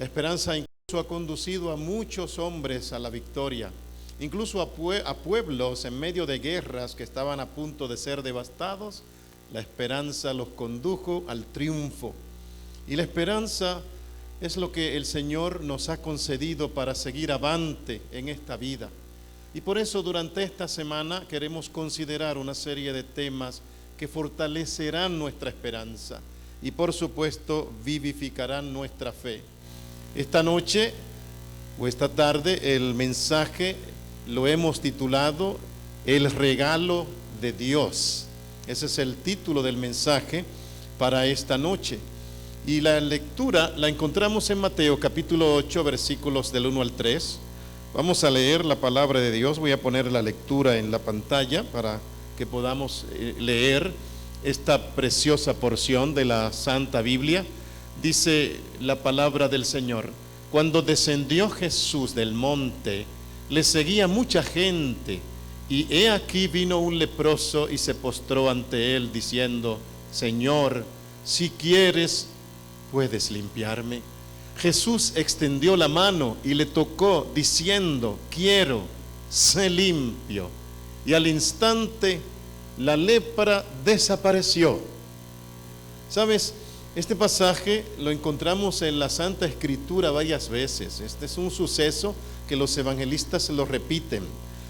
La esperanza incluso ha conducido a muchos hombres a la victoria, incluso a pueblos en medio de guerras que estaban a punto de ser devastados. La esperanza los condujo al triunfo. Y la esperanza es lo que el Señor nos ha concedido para seguir avante en esta vida. Y por eso durante esta semana queremos considerar una serie de temas que fortalecerán nuestra esperanza y por supuesto vivificarán nuestra fe. Esta noche o esta tarde el mensaje lo hemos titulado El regalo de Dios. Ese es el título del mensaje para esta noche. Y la lectura la encontramos en Mateo capítulo 8, versículos del 1 al 3. Vamos a leer la palabra de Dios. Voy a poner la lectura en la pantalla para que podamos leer esta preciosa porción de la Santa Biblia. Dice la palabra del Señor: cuando descendió Jesús del monte, le seguía mucha gente, y he aquí vino un leproso y se postró ante él, diciendo: Señor, si quieres, puedes limpiarme. Jesús extendió la mano y le tocó, diciendo: quiero, sé limpio. Y al instante la lepra desapareció. ¿Sabes? Este pasaje lo encontramos en la Santa Escritura varias veces. Este es un suceso que los evangelistas lo repiten.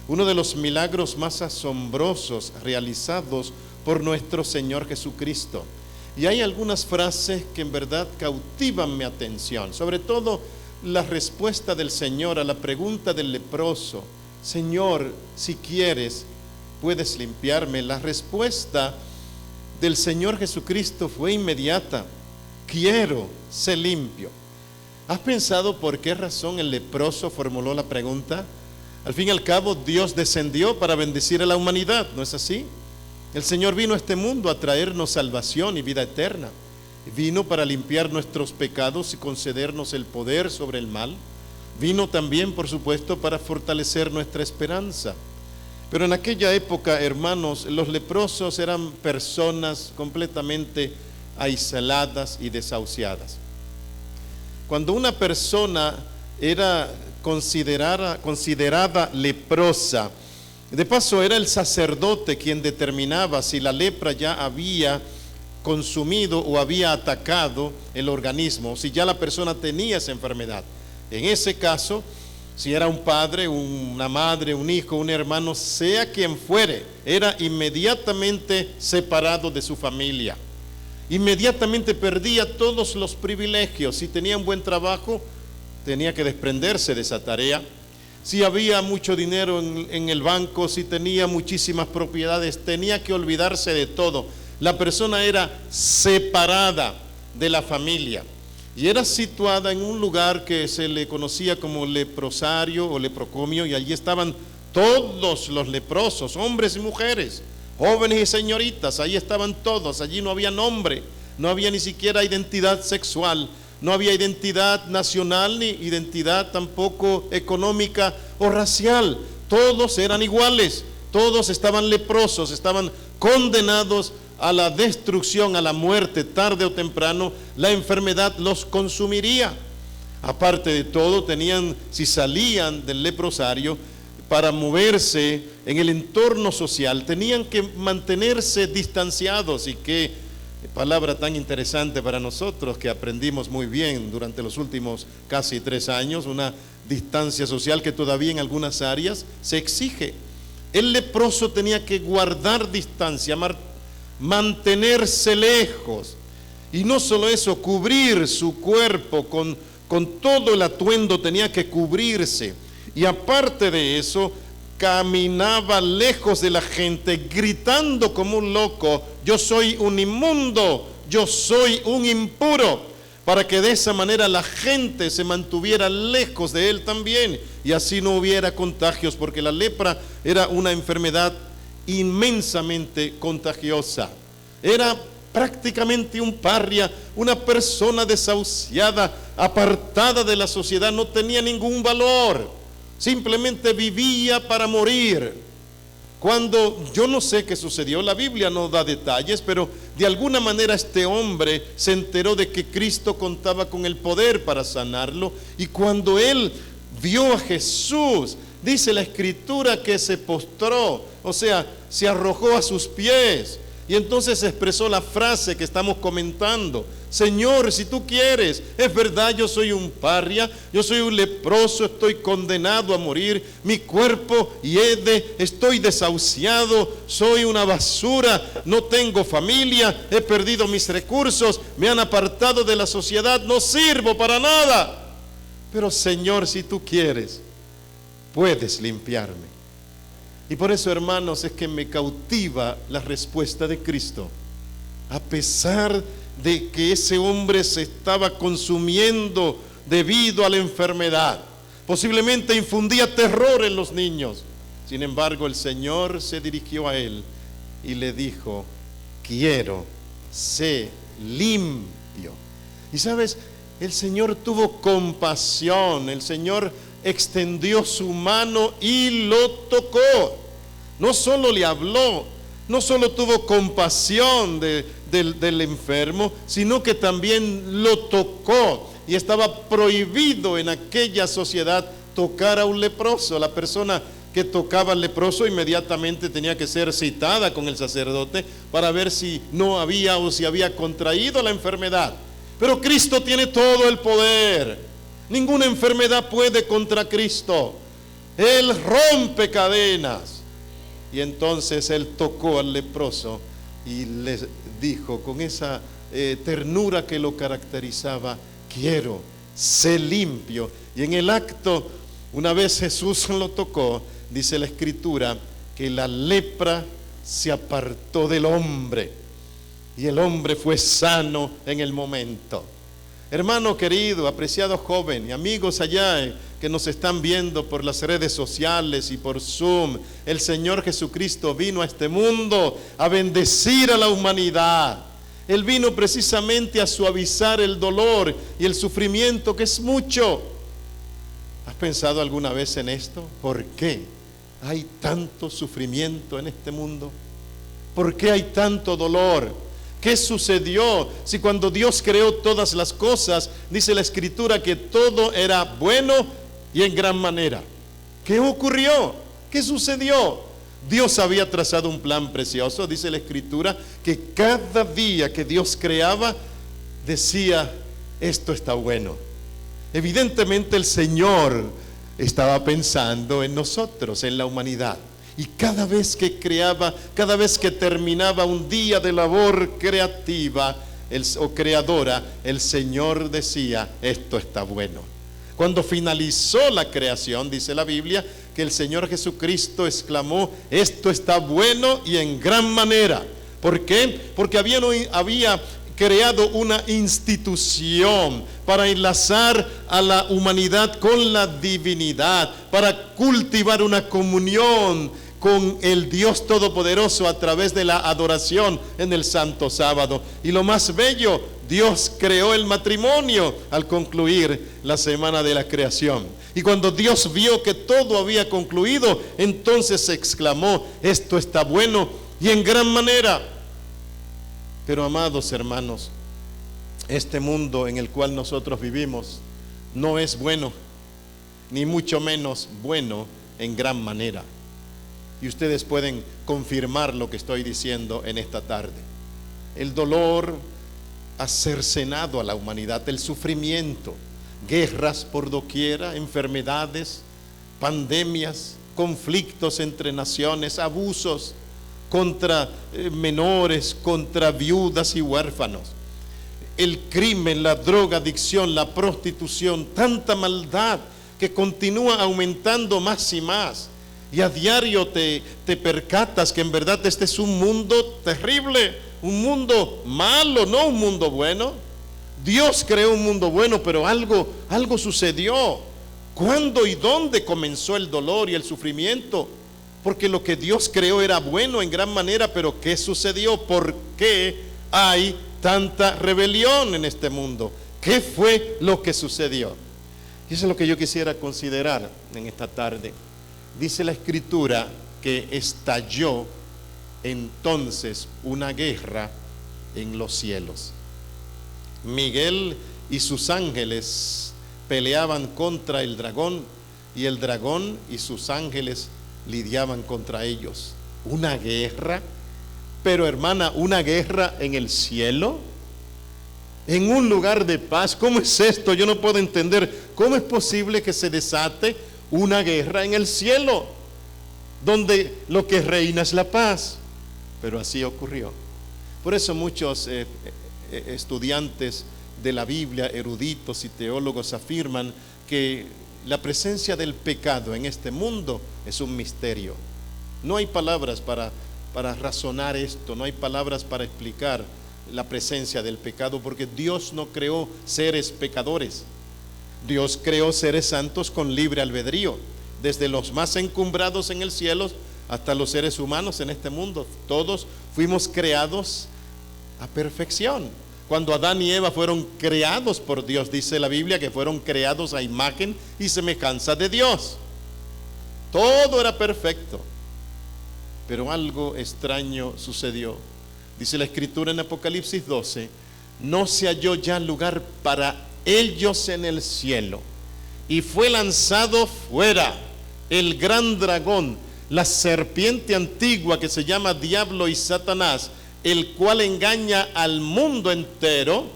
Uno de los milagros más asombrosos realizados por nuestro Señor Jesucristo. Y hay algunas frases que en verdad cautivan mi atención, sobre todo la respuesta del Señor a la pregunta del leproso: Señor, si quieres, puedes limpiarme. La respuesta del Señor Jesucristo fue inmediata: quiero, sé limpio. ¿Has pensado por qué razón el leproso formuló la pregunta? Al fin y al cabo, Dios descendió para bendecir a la humanidad, ¿no es así? El Señor vino a este mundo a traernos salvación y vida eterna. Vino para limpiar nuestros pecados y concedernos el poder sobre el mal. Vino también, por supuesto, para fortalecer nuestra esperanza. Pero en aquella época, hermanos, los leprosos eran personas completamente aisladas y desahuciadas. Cuando una persona era considerada leprosa, de paso era el sacerdote quien determinaba si la lepra ya había consumido o había atacado el organismo, si ya la persona tenía esa enfermedad. En ese caso, si era un padre, una madre, un hijo, un hermano, sea quien fuere, era inmediatamente separado de su familia. Inmediatamente perdía todos los privilegios. Si tenía un buen trabajo, tenía que desprenderse de esa tarea. Si había mucho dinero en el banco, si tenía muchísimas propiedades, tenía que olvidarse de todo. La persona era separada de la familia y era situada en un lugar que se le conocía como leprosario o leprocomio, y allí estaban todos los leprosos, hombres y mujeres, jóvenes y señoritas. Ahí estaban todos. Allí no había nombre, no había ni siquiera identidad sexual, no había identidad nacional ni identidad tampoco económica o racial. Todos eran iguales, todos estaban leprosos, estaban condenados a la destrucción, a la muerte. Tarde o temprano la enfermedad los consumiría. Aparte de todo, si salían del leprosario para moverse en el entorno social, tenían que mantenerse distanciados. Y qué palabra tan interesante para nosotros, que aprendimos muy bien durante los últimos casi 3 años, una distancia social que todavía en algunas áreas se exige. El leproso tenía que guardar distancia, mantenerse lejos, y no solo eso, cubrir su cuerpo con todo el atuendo, tenía que cubrirse. Y aparte de eso, caminaba lejos de la gente gritando como un loco: yo soy un inmundo, yo soy un impuro, para que de esa manera la gente se mantuviera lejos de él también, y así no hubiera contagios, porque la lepra era una enfermedad inmensamente contagiosa. Era prácticamente un paria, una persona desahuciada, apartada de la sociedad, no tenía ningún valor, simplemente vivía para morir. Cuando yo no sé qué sucedió, la Biblia no da detalles, pero de alguna manera este hombre se enteró de que Cristo contaba con el poder para sanarlo, y cuando él vio a Jesús, dice la Escritura que se postró, o sea, se arrojó a sus pies, y entonces expresó la frase que estamos comentando: Señor, si tú quieres, es verdad, yo soy un paria, yo soy un leproso, estoy condenado a morir, mi cuerpo hiede, estoy desahuciado, soy una basura, no tengo familia, he perdido mis recursos, me han apartado de la sociedad, no sirvo para nada. Pero Señor, si tú quieres, puedes limpiarme. Y por eso, hermanos, es que me cautiva la respuesta de Cristo. A pesar de que ese hombre se estaba consumiendo debido a la enfermedad, posiblemente infundía terror en los niños, sin embargo el Señor se dirigió a él y le dijo: quiero, sé limpio. Y sabes, el Señor tuvo compasión, el Señor extendió su mano y lo tocó. No solo le habló, no solo tuvo compasión del enfermo, sino que también lo tocó. Y estaba prohibido en aquella sociedad tocar a un leproso. La persona que tocaba al leproso inmediatamente tenía que ser citada con el sacerdote para ver si no había o si había contraído la enfermedad. Pero Cristo tiene todo el poder. Ninguna enfermedad puede contra Cristo. Él rompe cadenas. Y entonces él tocó al leproso y le dijo con esa ternura que lo caracterizaba: quiero, sé limpio. Y en el acto, una vez Jesús lo tocó, dice la Escritura que la lepra se apartó del hombre y el hombre fue sano en el momento. Hermano querido, apreciado joven y amigos allá que nos están viendo por las redes sociales y por Zoom, el Señor Jesucristo vino a este mundo a bendecir a la humanidad. Él vino precisamente a suavizar el dolor y el sufrimiento, que es mucho. ¿Has pensado alguna vez en esto? ¿Por qué hay tanto sufrimiento en este mundo? ¿Por qué hay tanto dolor? ¿Qué sucedió? Si cuando Dios creó todas las cosas, dice la Escritura que todo era bueno y en gran manera. ¿Qué ocurrió? ¿Qué sucedió? Dios había trazado un plan precioso. Dice la Escritura que cada día que Dios creaba, decía: esto está bueno. Evidentemente el Señor estaba pensando en nosotros, en la humanidad. Y cada vez que creaba, cada vez que terminaba un día de labor creativa o creadora, el Señor decía: esto está bueno. Cuando finalizó la creación, dice la Biblia, que el Señor Jesucristo exclamó: esto está bueno y en gran manera. ¿Por qué? Porque había creado una institución para enlazar a la humanidad con la divinidad, para cultivar una comunión con el Dios Todopoderoso a través de la adoración en el Santo Sábado. Y lo más bello, Dios creó el matrimonio al concluir la semana de la creación. Y cuando Dios vio que todo había concluido, entonces exclamó: esto está bueno y en gran manera. Pero amados hermanos, este mundo en el cual nosotros vivimos no es bueno, ni mucho menos bueno en gran manera. Y ustedes pueden confirmar lo que estoy diciendo en esta tarde. El dolor ha cercenado a la humanidad, el sufrimiento, guerras por doquiera, enfermedades, pandemias, conflictos entre naciones, abusos contra menores, contra viudas y huérfanos. El crimen, la drogadicción, la prostitución, tanta maldad que continúa aumentando más y más. Y a diario te percatas que en verdad este es un mundo terrible, un mundo malo, no un mundo bueno. Dios creó un mundo bueno, pero algo sucedió. ¿Cuándo y dónde comenzó el dolor y el sufrimiento? Porque lo que Dios creó era bueno en gran manera, pero ¿qué sucedió? ¿Por qué hay tanta rebelión en este mundo? ¿Qué fue lo que sucedió? Y eso es lo que yo quisiera considerar en esta tarde. Dice la Escritura que estalló entonces una guerra en los cielos. Miguel y sus ángeles peleaban contra el dragón, y el dragón y sus ángeles lidiaban contra ellos. Una guerra, pero hermana, una guerra en el cielo, en un lugar de paz. ¿Cómo es esto? Yo no puedo entender. ¿Cómo es posible que se desate una guerra en el cielo, donde lo que reina es la paz? Pero así ocurrió. Por eso muchos estudiantes de la Biblia, eruditos y teólogos, afirman que la presencia del pecado en este mundo es un misterio. No hay palabras para razonar esto, no hay palabras para explicar la presencia del pecado, porque Dios no creó seres pecadores. Dios creó seres santos con libre albedrío, desde los más encumbrados en el cielo hasta los seres humanos en este mundo. Todos fuimos creados a perfección. Cuando Adán y Eva fueron creados por Dios, dice la Biblia que fueron creados a imagen y semejanza de Dios. Todo era perfecto, pero algo extraño sucedió. Dice la Escritura en Apocalipsis 12: no se halló ya lugar para ellos en el cielo, y fue lanzado fuera el gran dragón, la serpiente antigua que se llama Diablo y Satanás, el cual engaña al mundo entero.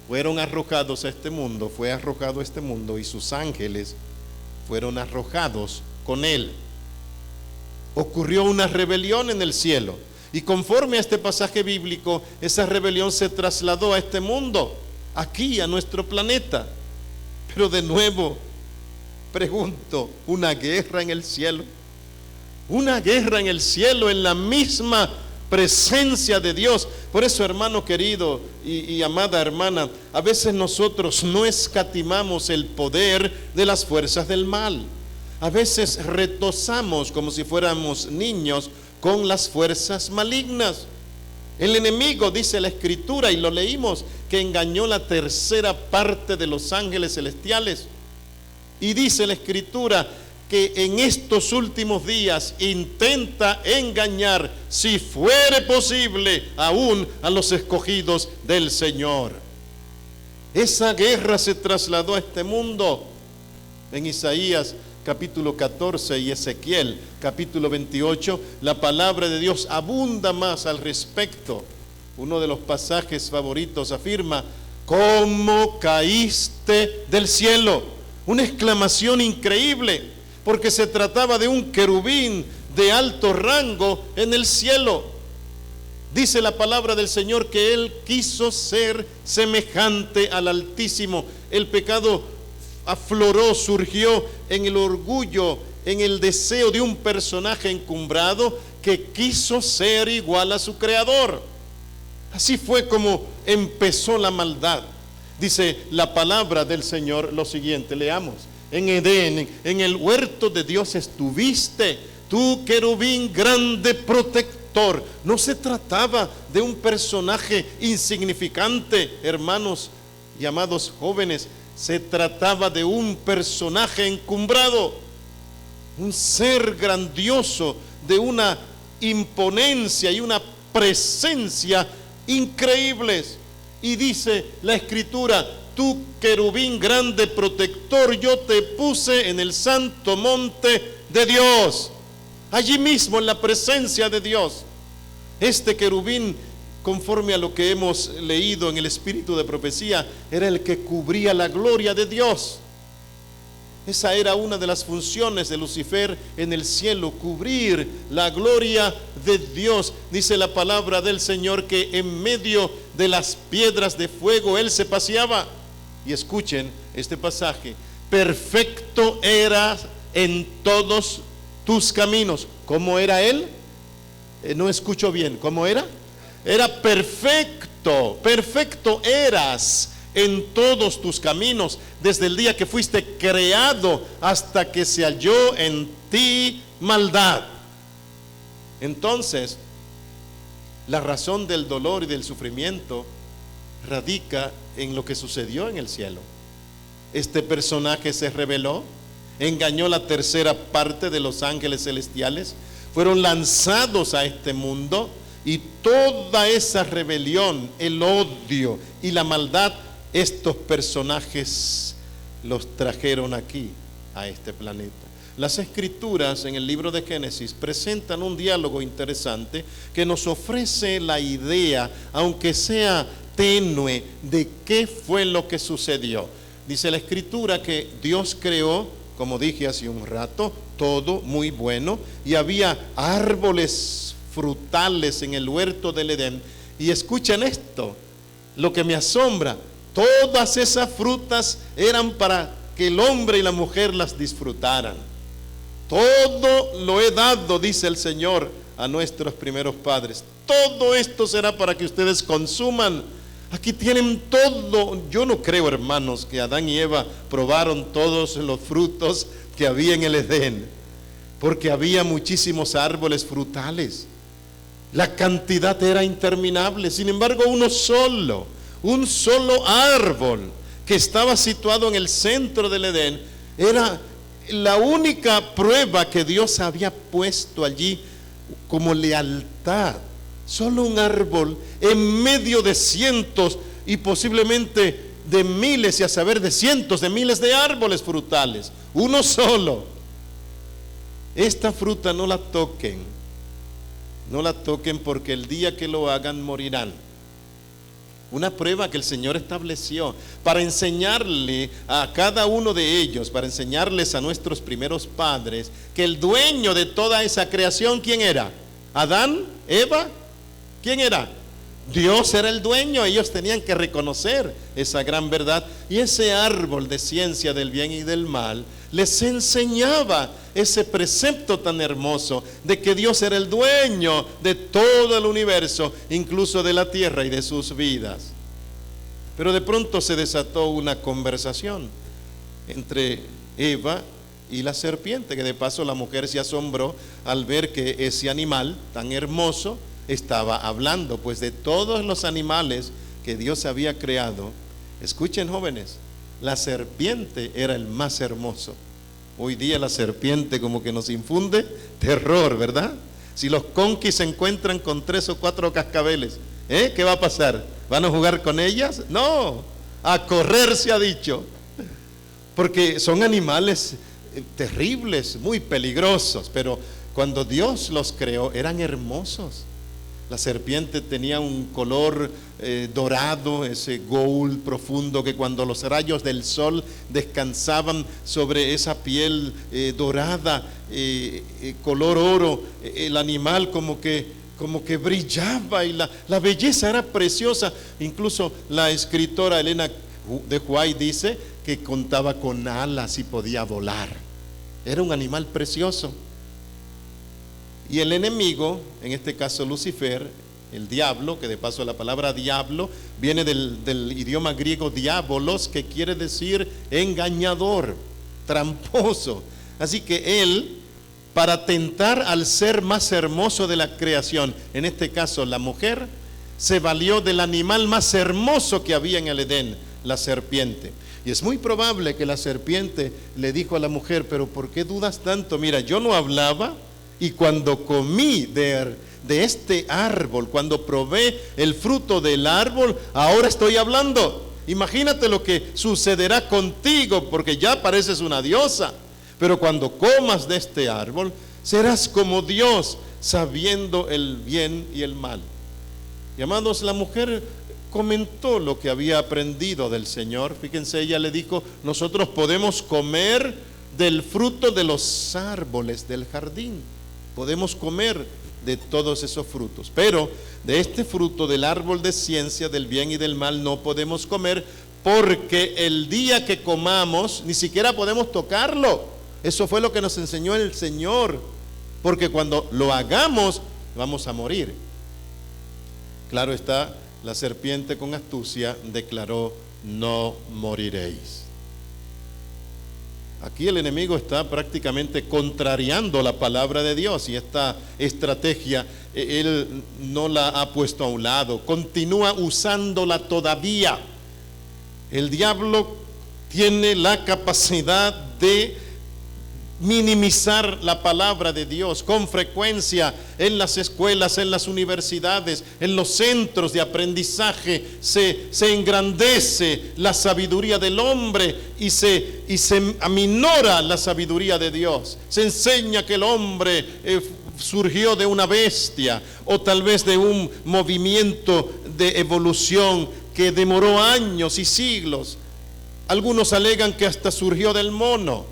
Fueron arrojados a este mundo, fue arrojado a este mundo, y sus ángeles fueron arrojados con él. Ocurrió una rebelión en el cielo, y conforme a este pasaje bíblico, esa rebelión se trasladó a este mundo, aquí a nuestro planeta. Pero de nuevo pregunto, ¿una guerra en el cielo? Una guerra en el cielo, en la misma presencia de Dios. Por eso, hermano querido y amada hermana, a veces nosotros no escatimamos el poder de las fuerzas del mal. A veces retozamos como si fuéramos niños con las fuerzas malignas. El enemigo, dice la Escritura, y lo leímos, que engañó la tercera parte de los ángeles celestiales. Y dice la Escritura que en estos últimos días intenta engañar, si fuere posible, aún a los escogidos del Señor. Esa guerra se trasladó a este mundo. En Isaías capítulo 14 y Ezequiel capítulo 28, la palabra de Dios abunda más al respecto. Uno de los pasajes favoritos afirma: ¿cómo caíste del cielo? Una exclamación increíble, porque se trataba de un querubín de alto rango en el cielo. Dice la palabra del Señor que él quiso ser semejante al Altísimo. El pecado afloró, surgió en el orgullo, en el deseo de un personaje encumbrado que quiso ser igual a su Creador. Así fue como empezó la maldad. Dice la palabra del Señor lo siguiente, leamos. En Edén, en el huerto de Dios estuviste, tú querubín grande protector. No se trataba de un personaje insignificante, hermanos y amados jóvenes. Se trataba de un personaje encumbrado, un ser grandioso, de una imponencia y una presencia increíbles. Y dice la Escritura: tú querubín grande protector, yo te puse en el santo monte de Dios. Allí mismo, en la presencia de Dios. Este querubín, conforme a lo que hemos leído en el espíritu de profecía, era el que cubría la gloria de Dios. Esa era una de las funciones de Lucifer en el cielo, cubrir la gloria de Dios. Dice la palabra del Señor que en medio de las piedras de fuego él se paseaba. Y escuchen este pasaje: perfecto eras en todos tus caminos. ¿Cómo era él? No escucho bien. ¿Cómo era? Era perfecto, perfecto eras en todos tus caminos, desde el día que fuiste creado hasta que se halló en ti maldad. Entonces, la razón del dolor y del sufrimiento radica en lo que sucedió en el cielo. Este personaje se rebeló, engañó la tercera parte de los ángeles celestiales, fueron lanzados a este mundo y toda esa rebelión, el odio y la maldad, estos personajes los trajeron aquí, a este planeta. Las escrituras en el libro de Génesis presentan un diálogo interesante que nos ofrece la idea, aunque sea tenue, de qué fue lo que sucedió. Dice la escritura que Dios creó, como dije hace un rato, todo muy bueno, y había árboles frutales en el huerto del Edén. Y escuchen esto, lo que me asombra, todas esas frutas eran para que el hombre y la mujer las disfrutaran. Todo lo he dado, dice el Señor, a nuestros primeros padres. Todo esto será para que ustedes consuman. Aquí tienen todo. Yo no creo, hermanos, que Adán y Eva probaron todos los frutos que había en el Edén, porque había muchísimos árboles frutales. La cantidad era interminable. Sin embargo, un solo árbol que estaba situado en el centro del Edén era la única prueba que Dios había puesto allí como lealtad. Solo un árbol en medio de cientos y posiblemente de miles, y a saber de cientos de miles de árboles frutales. Uno solo. Esta fruta no la toquen. No la toquen, porque el día que lo hagan morirán. Una prueba que el Señor estableció para enseñarle a cada uno de ellos, para enseñarles a nuestros primeros padres, que el dueño de toda esa creación, ¿quién era? ¿Adán? ¿Eva? ¿Quién era? Dios era el dueño. Ellos tenían que reconocer esa gran verdad. Y ese árbol de ciencia del bien y del mal les enseñaba ese precepto tan hermoso de que Dios era el dueño de todo el universo, incluso de la tierra y de sus vidas. Pero de pronto se desató una conversación entre Eva y la serpiente, que de paso la mujer se asombró al ver que ese animal tan hermoso estaba hablando, pues de todos los animales que Dios había creado, escuchen, jóvenes, la serpiente era el más hermoso. Hoy día la serpiente como que nos infunde terror, ¿verdad? Si los conquis se encuentran con 3 o 4 cascabeles, ¿qué va a pasar? ¿Van a jugar con ellas? No, a correr se ha dicho, porque son animales terribles, muy peligrosos, pero cuando Dios los creó eran hermosos. La serpiente tenía un color dorado, ese gold profundo, que cuando los rayos del sol descansaban sobre esa piel dorada, color oro, el animal como que brillaba, y la belleza era preciosa. Incluso la escritora Elena de White dice que contaba con alas y podía volar. Era un animal precioso. Y el enemigo, en este caso Lucifer, el diablo, que de paso la palabra diablo viene del idioma griego diabolos, que quiere decir engañador, tramposo. Así que él, para tentar al ser más hermoso de la creación, en este caso la mujer, se valió del animal más hermoso que había en el Edén, la serpiente. Y es muy probable que la serpiente le dijo a la mujer: pero ¿por qué dudas tanto? Mira, yo no hablaba, y cuando comí de este árbol, cuando probé el fruto del árbol, ahora estoy hablando. Imagínate lo que sucederá contigo, porque ya pareces una diosa. Pero cuando comas de este árbol, serás como Dios, sabiendo el bien y el mal. Y amados, la mujer comentó lo que había aprendido del Señor. Fíjense, ella le dijo: nosotros podemos comer del fruto de los árboles del jardín. Podemos comer de todos esos frutos, pero de este fruto del árbol de ciencia del bien y del mal no podemos comer, porque el día que comamos ni siquiera podemos tocarlo. Eso fue lo que nos enseñó el Señor, porque cuando lo hagamos vamos a morir. Claro está, la serpiente con astucia declaró: no moriréis. Aquí el enemigo está prácticamente contrariando la palabra de Dios, y esta estrategia él no la ha puesto a un lado, continúa usándola todavía. El diablo tiene la capacidad de minimizar la palabra de Dios. Con frecuencia en las escuelas, en las universidades, en los centros de aprendizaje se engrandece la sabiduría del hombre y se aminora la sabiduría de Dios. Se enseña que el hombre surgió de una bestia, o tal vez de un movimiento de evolución que demoró años y siglos. Algunos alegan que hasta surgió del mono.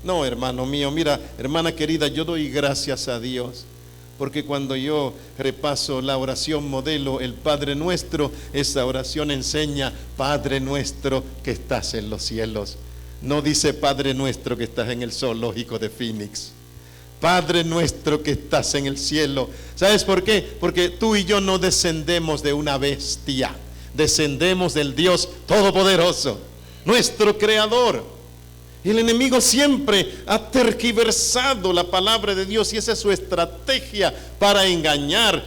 No, hermano mío, mira, hermana querida, yo doy gracias a Dios, porque cuando yo repaso la oración modelo, el Padre Nuestro, esa oración enseña: Padre nuestro que estás en los cielos. No dice Padre nuestro que estás en el zoológico de Phoenix. Padre nuestro que estás en el cielo. ¿Sabes por qué? Porque tú y yo no descendemos de una bestia, descendemos del Dios Todopoderoso, nuestro Creador. Y el enemigo siempre ha tergiversado la palabra de Dios, y esa es su estrategia para engañar.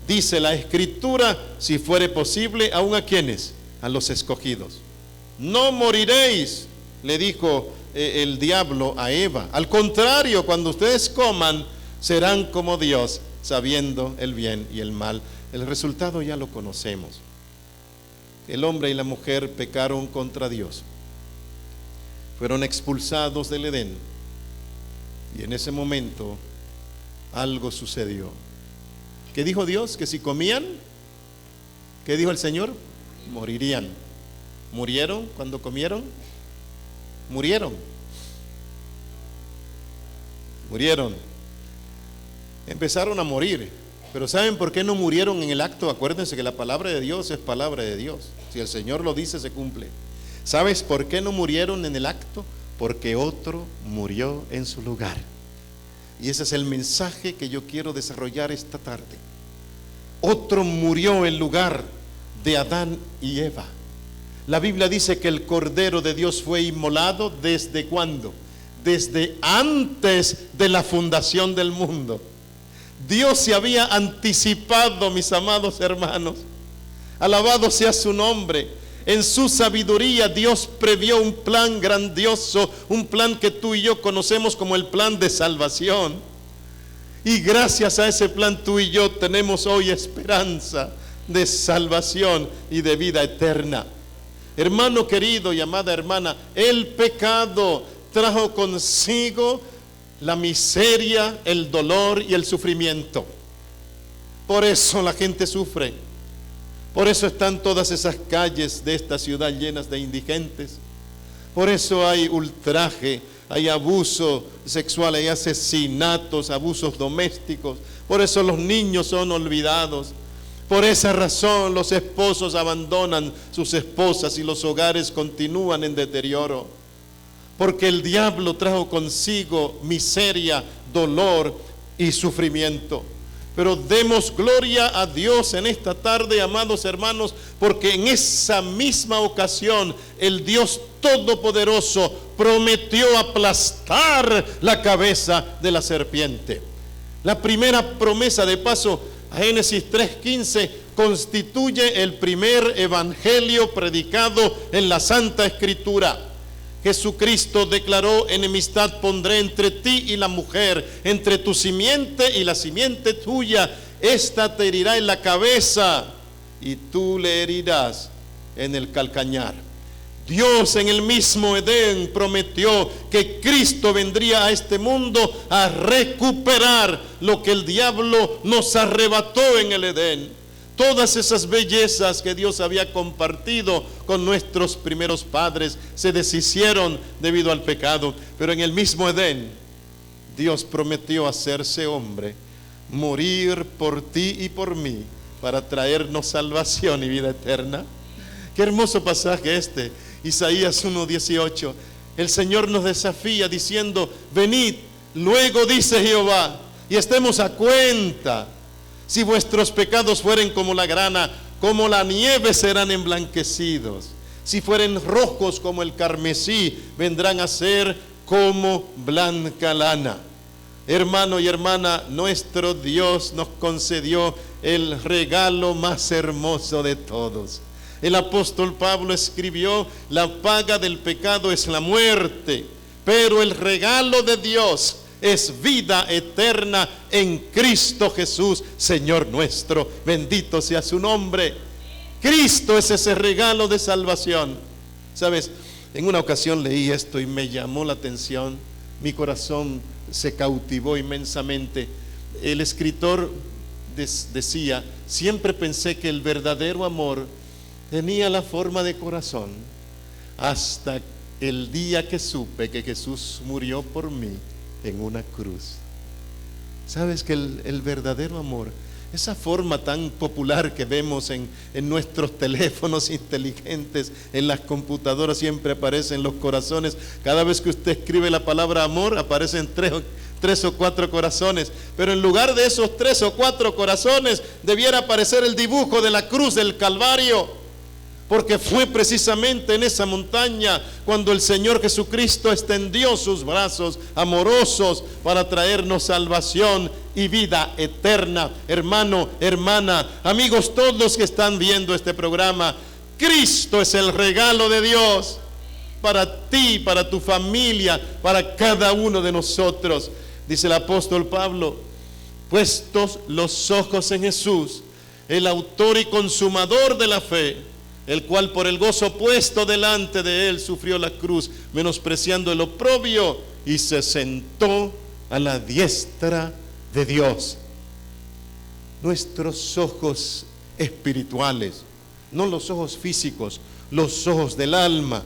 Dice la Escritura: si fuere posible, ¿aún a quiénes? A los escogidos. No moriréis, le dijo el diablo a Eva. Al contrario, cuando ustedes coman, serán como Dios, sabiendo el bien y el mal. El resultado ya lo conocemos. El hombre y la mujer pecaron contra Dios. Fueron expulsados del Edén, y en ese momento algo sucedió. ¿Qué dijo Dios? Que si comían, ¿qué dijo el Señor? Morirían. ¿Murieron cuando comieron? Murieron. Empezaron a morir. Pero ¿saben por qué no murieron en el acto? Acuérdense que la palabra de Dios es palabra de Dios. Si el Señor lo dice, se cumple. ¿Sabes por qué no murieron en el acto? Porque otro murió en su lugar. Y ese es el mensaje que yo quiero desarrollar esta tarde. Otro murió en lugar de Adán y Eva. La Biblia dice que el Cordero de Dios fue inmolado ¿desde cuándo? Desde antes de la fundación del mundo. Dios se había anticipado, mis amados hermanos. Alabado sea su nombre. En su sabiduría Dios previó un plan grandioso, un plan que tú y yo conocemos como el plan de salvación. Y gracias a ese plan tú y yo tenemos hoy esperanza de salvación y de vida eterna. Hermano querido y amada hermana, el pecado trajo consigo la miseria, el dolor y el sufrimiento. Por eso la gente sufre. Por eso están todas esas calles de esta ciudad llenas de indigentes. Por eso hay ultraje, hay abuso sexual, hay asesinatos, abusos domésticos. Por eso los niños son olvidados. Por esa razón los esposos abandonan sus esposas y los hogares continúan en deterioro. Porque el diablo trajo consigo miseria, dolor y sufrimiento. Pero demos gloria a Dios en esta tarde, amados hermanos, porque en esa misma ocasión el Dios Todopoderoso prometió aplastar la cabeza de la serpiente. La primera promesa, de paso, a Génesis 3:15, constituye el primer evangelio predicado en la Santa Escritura. Jesucristo declaró: enemistad pondré entre ti y la mujer, entre tu simiente y la simiente tuya. Esta te herirá en la cabeza y tú le herirás en el calcañar. Dios en el mismo Edén prometió que Cristo vendría a este mundo a recuperar lo que el diablo nos arrebató en el Edén. Todas esas bellezas que Dios había compartido con nuestros primeros padres se deshicieron debido al pecado. Pero en el mismo Edén, Dios prometió hacerse hombre, morir por ti y por mí, para traernos salvación y vida eterna. Qué hermoso pasaje este, Isaías 1:18. El Señor nos desafía diciendo: venid, luego dice Jehová, y estemos a cuenta. Si vuestros pecados fueren como la grana, como la nieve serán emblanquecidos. Si fueren rojos como el carmesí, vendrán a ser como blanca lana. Hermano y hermana, nuestro Dios nos concedió el regalo más hermoso de todos. El apóstol Pablo escribió: la paga del pecado es la muerte, pero el regalo de Dios es vida eterna en Cristo Jesús, Señor nuestro. Bendito sea su nombre. Cristo es ese regalo de salvación. ¿Sabes? En una ocasión leí esto y me llamó la atención. Mi corazón se cautivó inmensamente. El escritor decía: siempre pensé que el verdadero amor tenía la forma de corazón, hasta el día que supe que Jesús murió por mí en una cruz. ¿Sabes que el verdadero amor, esa forma tan popular que vemos en nuestros teléfonos inteligentes, en las computadoras, siempre aparecen los corazones? Cada vez que usted escribe la palabra amor, aparecen tres o cuatro corazones, pero en lugar de esos 3 o 4 corazones debiera aparecer el dibujo de la cruz del Calvario, porque fue precisamente en esa montaña cuando el Señor Jesucristo extendió sus brazos amorosos para traernos salvación y vida eterna. Hermano, hermana, amigos, todos que están viendo este programa, Cristo es el regalo de Dios para ti, para tu familia, para cada uno de nosotros. Dice el apóstol Pablo: puestos los ojos en Jesús, el autor y consumador de la fe, el cual por el gozo puesto delante de él sufrió la cruz, menospreciando el oprobio, y se sentó a la diestra de Dios. Nuestros ojos espirituales, no los ojos físicos, los ojos del alma,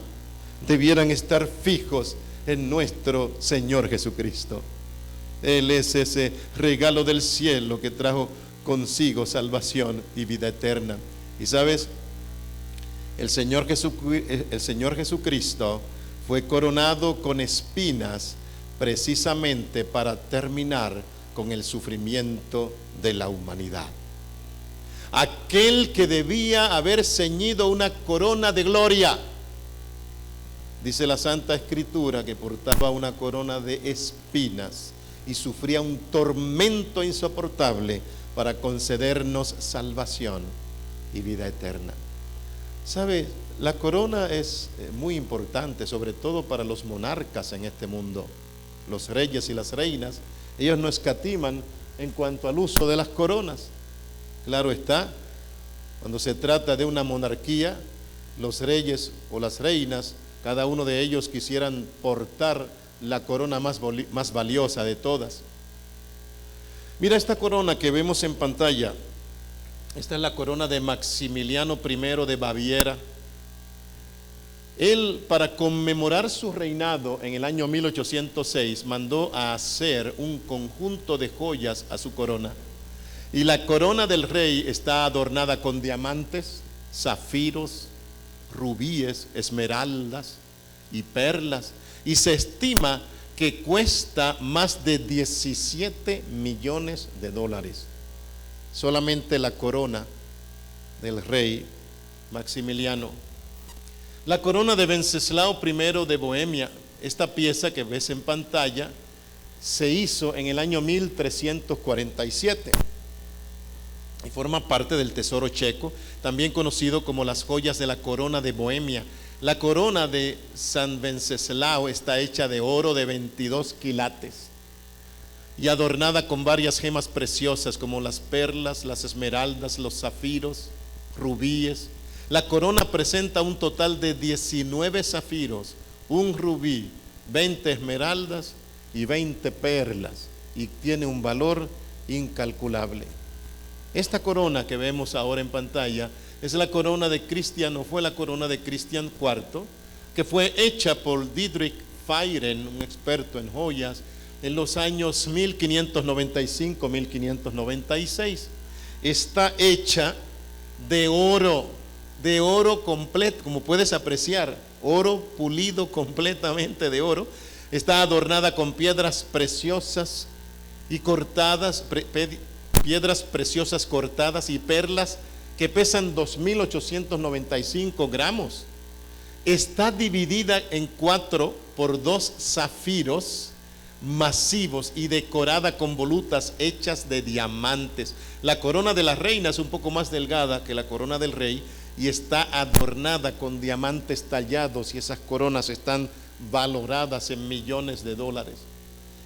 debieran estar fijos en nuestro Señor Jesucristo. Él es ese regalo del cielo que trajo consigo salvación y vida eterna. Y sabes, el Señor Jesucristo fue coronado con espinas precisamente para terminar con el sufrimiento de la humanidad. Aquel que debía haber ceñido una corona de gloria, dice la Santa Escritura, que portaba una corona de espinas y sufría un tormento insoportable para concedernos salvación y vida eterna. ¿Sabe? La corona es muy importante, sobre todo para los monarcas en este mundo. Los reyes y las reinas, ellos no escatiman en cuanto al uso de las coronas. Claro está, cuando se trata de una monarquía, los reyes o las reinas, cada uno de ellos quisieran portar la corona más valiosa de todas. Mira esta corona que vemos en pantalla. Esta es la corona de Maximiliano I de Baviera. Él, para conmemorar su reinado en el año 1806, mandó a hacer un conjunto de joyas a su corona. Y la corona del rey está adornada con diamantes, zafiros, rubíes, esmeraldas y perlas. Y se estima que cuesta más de 17 millones de dólares. Solamente la corona del rey Maximiliano. La corona de Wenceslao I de Bohemia, esta pieza que ves en pantalla, se hizo en el año 1347 y forma parte del tesoro checo, también conocido como las joyas de la corona de Bohemia. La corona de San Wenceslao está hecha de oro de 22 quilates y adornada con varias gemas preciosas como las perlas, las esmeraldas, los zafiros, rubíes. La corona presenta un total de 19 zafiros, un rubí, 20 esmeraldas y 20 perlas, y tiene un valor incalculable. Esta corona que vemos ahora en pantalla es la corona de Cristian, o fue la corona de Cristian IV, que fue hecha por Dietrich Feiren, un experto en joyas, en los años 1595-1596. Está hecha de oro completo, como puedes apreciar, oro pulido completamente de oro. Está adornada con piedras preciosas y cortadas, piedras preciosas cortadas y perlas que pesan 2.895 gramos. Está dividida en 4 por 2 zafiros masivos y decorada con volutas hechas de diamantes. La corona de la reina es un poco más delgada que la corona del rey y está adornada con diamantes tallados, y esas coronas están valoradas en millones de dólares.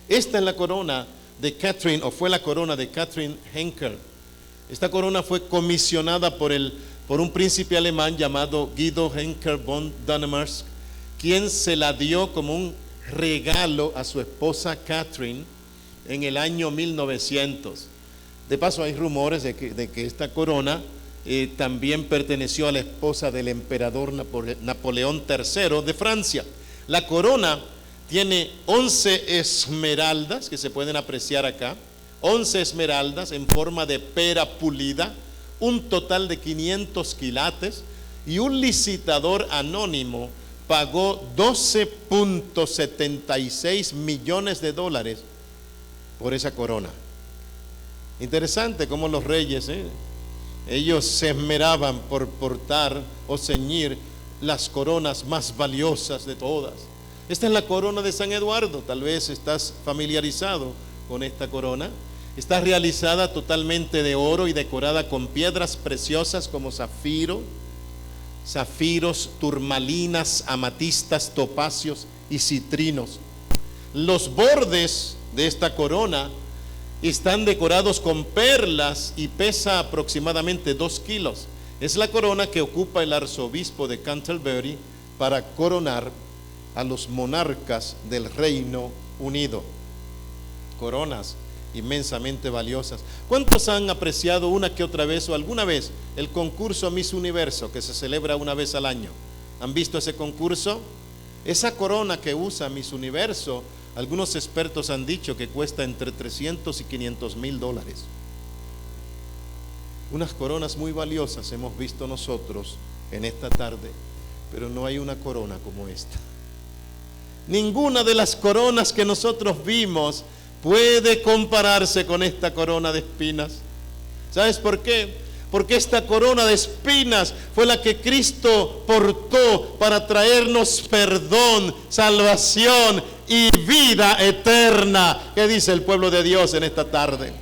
Esta es la corona de Catherine, o fue la corona de Catherine Henkel. Esta corona fue comisionada por un príncipe alemán llamado Guido Henkel von Danemark, quien se la dio como un regalo a su esposa Catherine en el año 1900. De paso, hay rumores de que esta corona también perteneció a la esposa del emperador Napoleón III de Francia. La corona tiene 11 esmeraldas que se pueden apreciar acá, 11 esmeraldas en forma de pera pulida, un total de 500 quilates, y un licitador anónimo pagó 12.76 millones de dólares por esa corona. Interesante cómo los reyes, ellos se esmeraban por portar o ceñir las coronas más valiosas de todas. Esta es la corona de San Eduardo. Tal vez estás familiarizado con esta corona. Está realizada totalmente de oro y decorada con piedras preciosas como zafiros, turmalinas, amatistas, topacios y citrinos. Los bordes de esta corona están decorados con perlas y pesa aproximadamente 2 kilos. Es la corona que ocupa el arzobispo de Canterbury para coronar a los monarcas del Reino Unido. Coronas inmensamente valiosas. ¿Cuántos han apreciado una que otra vez o alguna vez el concurso Miss Universo, que se celebra una vez al año? ¿Han visto ese concurso? Esa corona que usa Miss Universo, algunos expertos han dicho que cuesta entre 300 y 500 mil dólares. Unas coronas muy valiosas hemos visto nosotros en esta tarde, pero no hay una corona como esta. Ninguna de las coronas que nosotros vimos puede compararse con esta corona de espinas. ¿Sabes por qué? Porque esta corona de espinas fue la que Cristo portó para traernos perdón, salvación y vida eterna. ¿Qué dice el pueblo de Dios en esta tarde?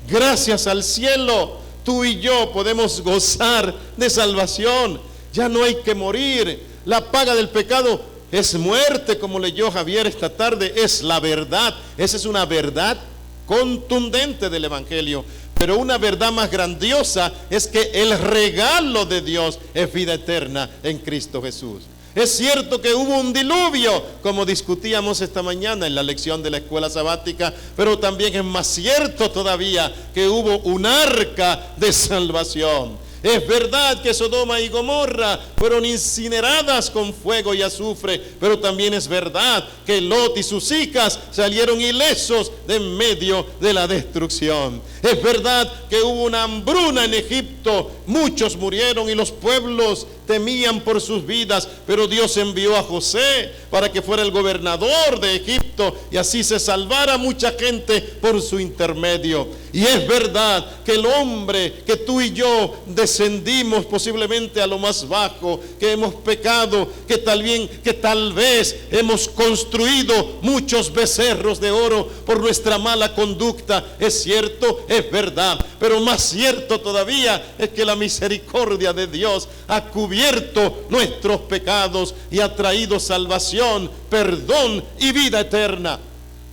Gracias al cielo, tú y yo podemos gozar de salvación. Ya no hay que morir. La paga del pecado es muerte, como leyó Javier esta tarde. Es la verdad. Esa es una verdad contundente del Evangelio. Pero una verdad más grandiosa es que el regalo de Dios es vida eterna en Cristo Jesús. Es cierto que hubo un diluvio, como discutíamos esta mañana en la lección de la escuela sabática, pero también es más cierto todavía que hubo un arca de salvación. Es verdad que Sodoma y Gomorra fueron incineradas con fuego y azufre, pero también es verdad que Lot y sus hijas salieron ilesos de en medio de la destrucción. Es verdad que hubo una hambruna en Egipto, muchos murieron y los pueblos temían por sus vidas, pero Dios envió a José para que fuera el gobernador de Egipto y así se salvara mucha gente por su intermedio. Y es verdad que el hombre, que tú y yo descendimos posiblemente a lo más bajo, que hemos pecado, que tal vez hemos construido muchos becerros de oro por nuestra mala conducta. Es cierto, es verdad, pero más cierto todavía es que la misericordia de Dios ha cubierto nuestros pecados y ha traído salvación, perdón y vida eterna.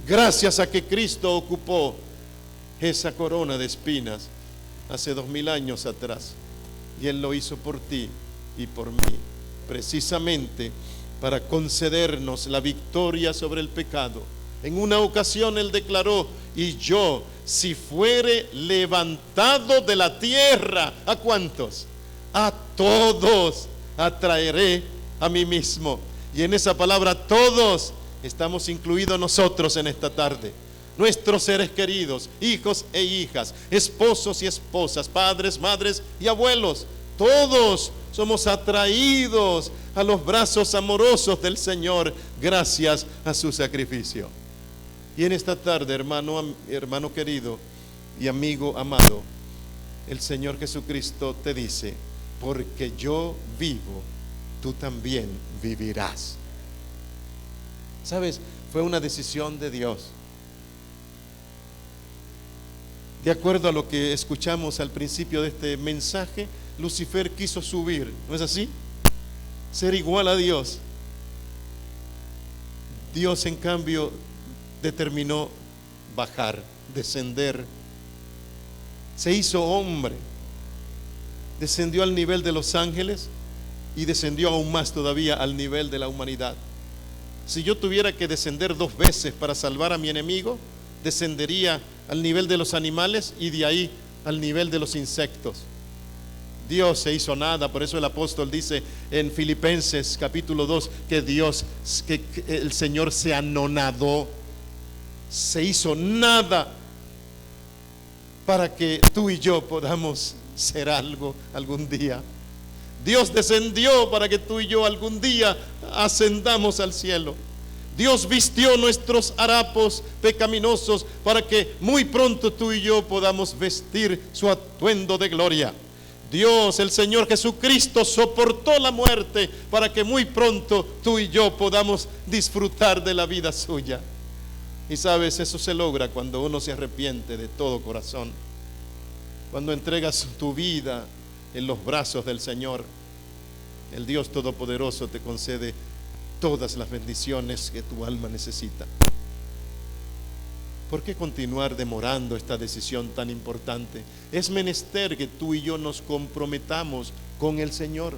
Gracias a que Cristo ocupó esa corona de espinas hace 2000 años atrás, y Él lo hizo por ti y por mí, precisamente para concedernos la victoria sobre el pecado. En una ocasión Él declaró: y yo, si fuere levantado de la tierra, ¿a cuántos? A todos atraeré a mí mismo. Y en esa palabra todos estamos incluidos nosotros en esta tarde. Nuestros seres queridos, hijos e hijas, esposos y esposas, padres, madres y abuelos, todos somos atraídos a los brazos amorosos del Señor gracias a su sacrificio. Y en esta tarde, hermano querido y amigo amado, el Señor Jesucristo te dice: porque yo vivo, tú también vivirás. ¿Sabes? Fue una decisión de Dios. De acuerdo a lo que escuchamos al principio de este mensaje, Lucifer quiso subir, ¿no es así? Ser igual a Dios. Dios, en cambio, determinó bajar, descender. Se hizo hombre, descendió al nivel de los ángeles y descendió aún más todavía al nivel de la humanidad. Si yo tuviera que descender 2 veces para salvar a mi enemigo, descendería al nivel de los animales y de ahí al nivel de los insectos. Dios se hizo nada, por eso el apóstol dice en Filipenses capítulo 2 que que el Señor se anonadó, se hizo nada para que tú y yo podamos ser algo algún día. Dios descendió para que tú y yo algún día ascendamos al cielo. Dios vistió nuestros harapos pecaminosos para que muy pronto tú y yo podamos vestir su atuendo de gloria. Dios, el Señor Jesucristo, soportó la muerte para que muy pronto tú y yo podamos disfrutar de la vida suya. Y sabes, eso se logra cuando uno se arrepiente de todo corazón, cuando entregas tu vida en los brazos del Señor. El Dios Todopoderoso te concede todas las bendiciones que tu alma necesita. ¿Por qué continuar demorando esta decisión tan importante? Es menester que tú y yo nos comprometamos con el Señor.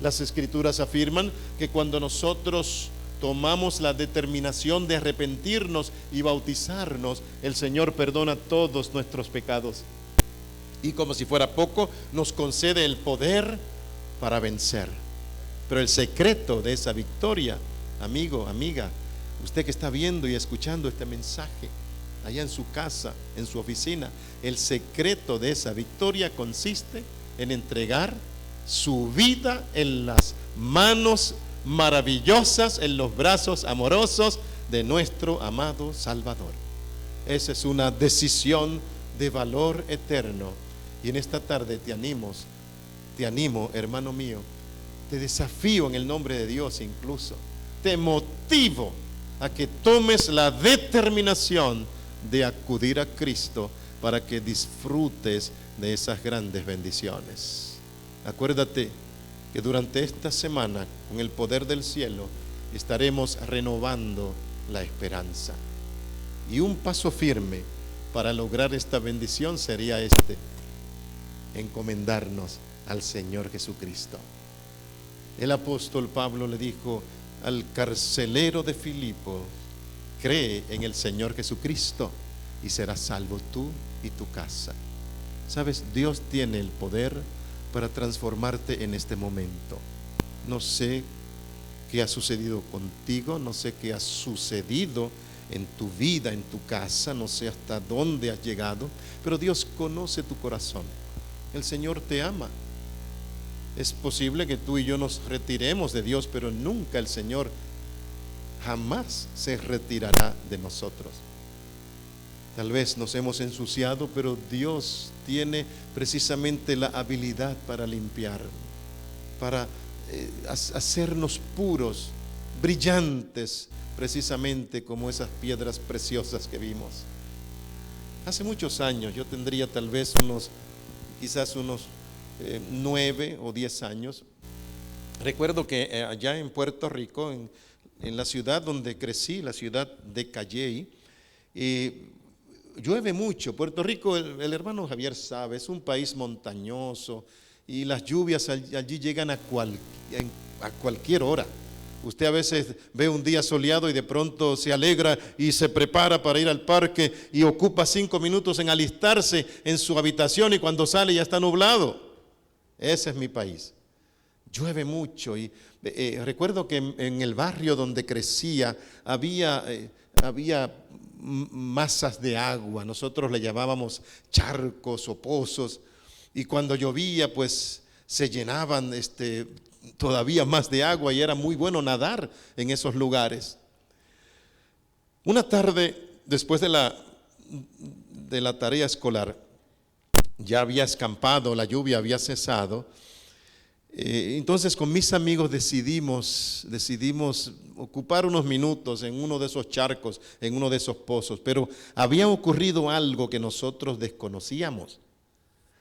Las Escrituras afirman que cuando nosotros tomamos la determinación de arrepentirnos y bautizarnos, el Señor perdona todos nuestros pecados. Y como si fuera poco, nos concede el poder para vencer. Pero el secreto de esa victoria, amigo, amiga, usted que está viendo y escuchando este mensaje, allá en su casa, en su oficina, el secreto de esa victoria consiste en entregar su vida en las manos maravillosas, en los brazos amorosos de nuestro amado Salvador. Esa es una decisión de valor eterno. Y en esta tarde te animo, hermano mío, te desafío en el nombre de Dios, incluso te motivo a que tomes la determinación de acudir a Cristo para que disfrutes de esas grandes bendiciones. Acuérdate que durante esta semana, con el poder del cielo, estaremos renovando la esperanza. Y un paso firme para lograr esta bendición sería encomendarnos al Señor Jesucristo. El apóstol Pablo le dijo al carcelero de Filipo: cree en el Señor Jesucristo y serás salvo tú y tu casa. Sabes, Dios tiene el poder para transformarte en este momento. No sé qué ha sucedido contigo, no sé qué ha sucedido en tu vida, en tu casa, no sé hasta dónde has llegado, pero Dios conoce tu corazón. El Señor te ama. Es posible que tú y yo nos retiremos de Dios, pero nunca el Señor jamás se retirará de nosotros. Tal vez nos hemos ensuciado, pero Dios tiene precisamente la habilidad para limpiar, para hacernos puros, brillantes, precisamente como esas piedras preciosas que vimos. Hace muchos años, yo tendría tal vez quizás unos 9 o 10 años. Recuerdo que allá en Puerto Rico, en la ciudad donde crecí, la ciudad de Calley, llueve mucho. Puerto Rico, el hermano Javier sabe, es un país montañoso y las lluvias allí llegan a cualquier hora. Usted a veces ve un día soleado y de pronto se alegra y se prepara para ir al parque y ocupa 5 minutos en alistarse en su habitación, y cuando sale ya está nublado. Ese es mi país. Llueve mucho y recuerdo que en el barrio donde crecía había masas de agua. Nosotros le llamábamos charcos o pozos, y cuando llovía pues se llenaban todavía más de agua y era muy bueno nadar en esos lugares. Una tarde, después de la tarea escolar, ya había escampado, la lluvia había cesado. Entonces con mis amigos decidimos ocupar unos minutos en uno de esos charcos, en uno de esos pozos, pero había ocurrido algo que nosotros desconocíamos.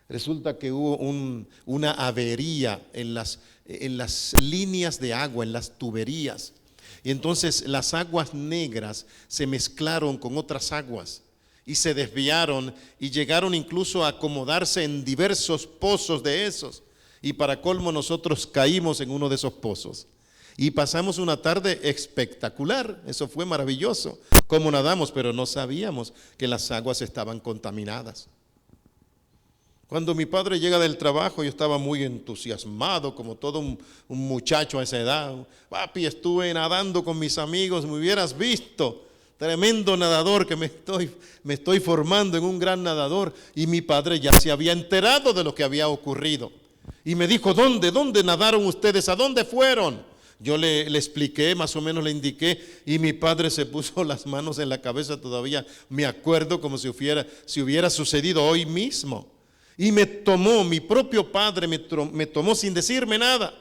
Resulta que hubo una avería en las líneas de agua, en las tuberías, Y entonces las aguas negras se mezclaron con otras aguas y se desviaron y llegaron incluso a acomodarse en diversos pozos de esos. Y para colmo nosotros caímos en uno de esos pozos. Y pasamos una tarde espectacular, eso fue maravilloso, como nadamos, pero no sabíamos que las aguas estaban contaminadas. Cuando mi padre llega del trabajo, yo estaba muy entusiasmado, como todo un muchacho a esa edad. Papi, estuve nadando con mis amigos, me hubieras visto, tremendo nadador que me estoy formando en un gran nadador. Y mi padre ya se había enterado de lo que había ocurrido. Y me dijo, ¿dónde nadaron ustedes? ¿A dónde fueron? Yo le expliqué, más o menos le indiqué, y mi padre se puso las manos en la cabeza, todavía me acuerdo como si hubiera sucedido hoy mismo. Y me tomó, mi propio padre me tomó sin decirme nada.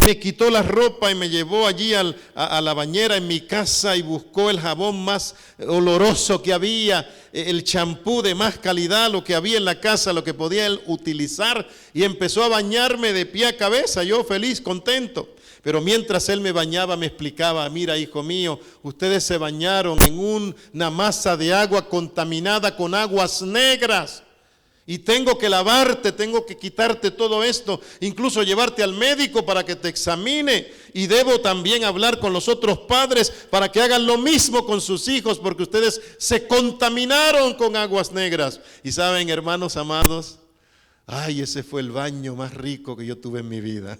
Me quitó la ropa y me llevó allí a la bañera en mi casa y buscó el jabón más oloroso que había, el champú de más calidad, lo que había en la casa, lo que podía él utilizar, y empezó a bañarme de pie a cabeza, yo feliz, contento. Pero mientras él me bañaba me explicaba, mira hijo mío, ustedes se bañaron en una masa de agua contaminada con aguas negras. Y tengo que lavarte, tengo que quitarte todo esto, incluso llevarte al médico para que te examine. Y debo también hablar con los otros padres para que hagan lo mismo con sus hijos, porque ustedes se contaminaron con aguas negras. Y saben, hermanos amados, ay, ese fue el baño más rico que yo tuve en mi vida.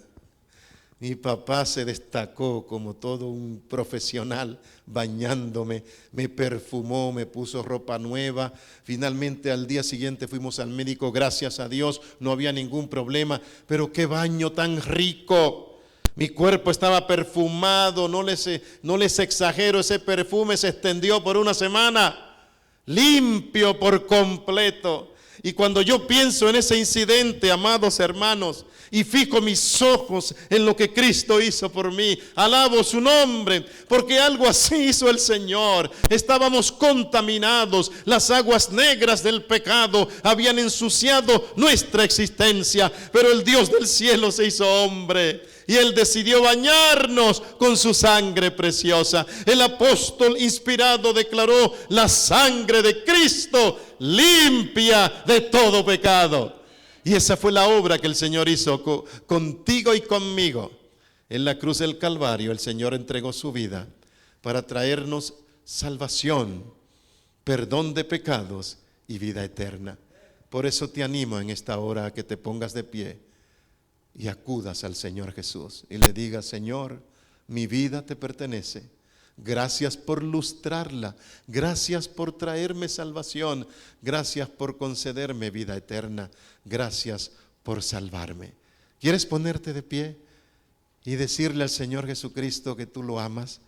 Mi papá se destacó como todo un profesional bañándome, me perfumó, me puso ropa nueva. Finalmente al día siguiente fuimos al médico, gracias a Dios, no había ningún problema. Pero qué baño tan rico. Mi cuerpo estaba perfumado, no les exagero, ese perfume se extendió por una semana, limpio por completo. Y cuando yo pienso en ese incidente, amados hermanos, y fijo mis ojos en lo que Cristo hizo por mí, alabo su nombre, porque algo así hizo el Señor. Estábamos contaminados, las aguas negras del pecado habían ensuciado nuestra existencia, pero el Dios del cielo se hizo hombre y Él decidió bañarnos con su sangre preciosa. El apóstol inspirado declaró, la sangre de Cristo limpia de todo pecado. Y esa fue la obra que el Señor hizo contigo y conmigo. En la cruz del Calvario el Señor entregó su vida para traernos salvación, perdón de pecados y vida eterna. Por eso te animo en esta hora a que te pongas de pie y acudas al Señor Jesús y le digas, Señor, mi vida te pertenece. Gracias por lustrarla, gracias por traerme salvación, gracias por concederme vida eterna, gracias por salvarme. ¿Quieres ponerte de pie y decirle al Señor Jesucristo que tú lo amas,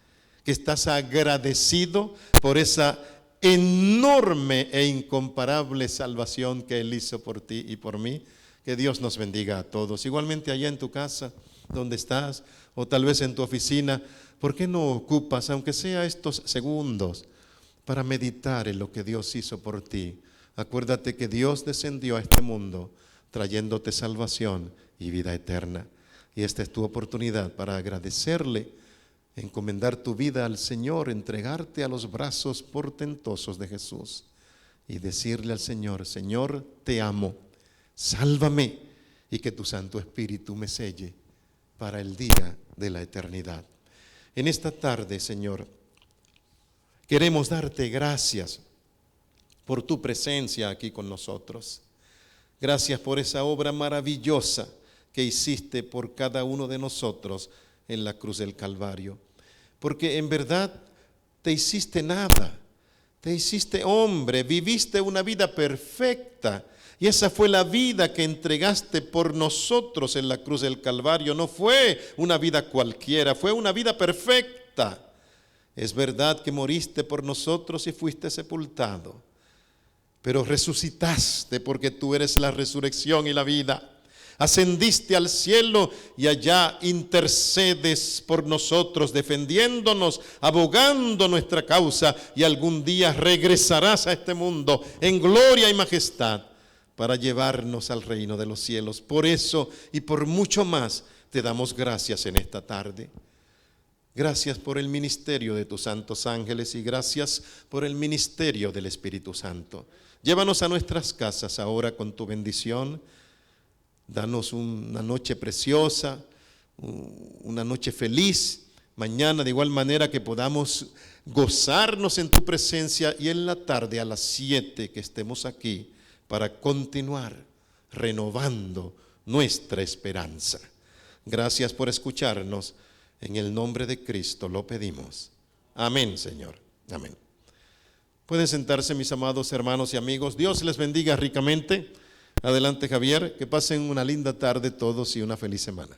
que estás agradecido por esa enorme e incomparable salvación que Él hizo por ti y por mí? Que Dios nos bendiga a todos. Igualmente allá en tu casa, donde estás, o tal vez en tu oficina, ¿por qué no ocupas, aunque sea estos segundos, para meditar en lo que Dios hizo por ti? Acuérdate que Dios descendió a este mundo trayéndote salvación y vida eterna. Y esta es tu oportunidad para agradecerle, encomendar tu vida al Señor, entregarte a los brazos portentosos de Jesús y decirle al Señor, Señor, te amo, sálvame y que tu Santo Espíritu me selle para el día de la eternidad. En esta tarde, Señor, queremos darte gracias por tu presencia aquí con nosotros. Gracias por esa obra maravillosa que hiciste por cada uno de nosotros en la cruz del Calvario. Porque en verdad te hiciste nada, te hiciste hombre, viviste una vida perfecta. Y esa fue la vida que entregaste por nosotros en la cruz del Calvario. No fue una vida cualquiera, fue una vida perfecta. Es verdad que moriste por nosotros y fuiste sepultado, pero resucitaste porque tú eres la resurrección y la vida. Ascendiste al cielo y allá intercedes por nosotros, defendiéndonos, abogando nuestra causa, y algún día regresarás a este mundo en gloria y majestad para llevarnos al reino de los cielos. Por eso y por mucho más te damos gracias en esta tarde. Gracias por el ministerio de tus santos ángeles y gracias por el ministerio del Espíritu Santo. Llévanos a nuestras casas ahora con tu bendición. Danos una noche preciosa, una noche feliz. Mañana de igual manera que podamos gozarnos en tu presencia y en la tarde a las 7 que estemos aquí para continuar renovando nuestra esperanza. Gracias por escucharnos. En el nombre de Cristo lo pedimos. Amén, Señor. Amén. Pueden sentarse, mis amados hermanos y amigos. Dios les bendiga ricamente. Adelante, Javier. Que pasen una linda tarde todos y una feliz semana.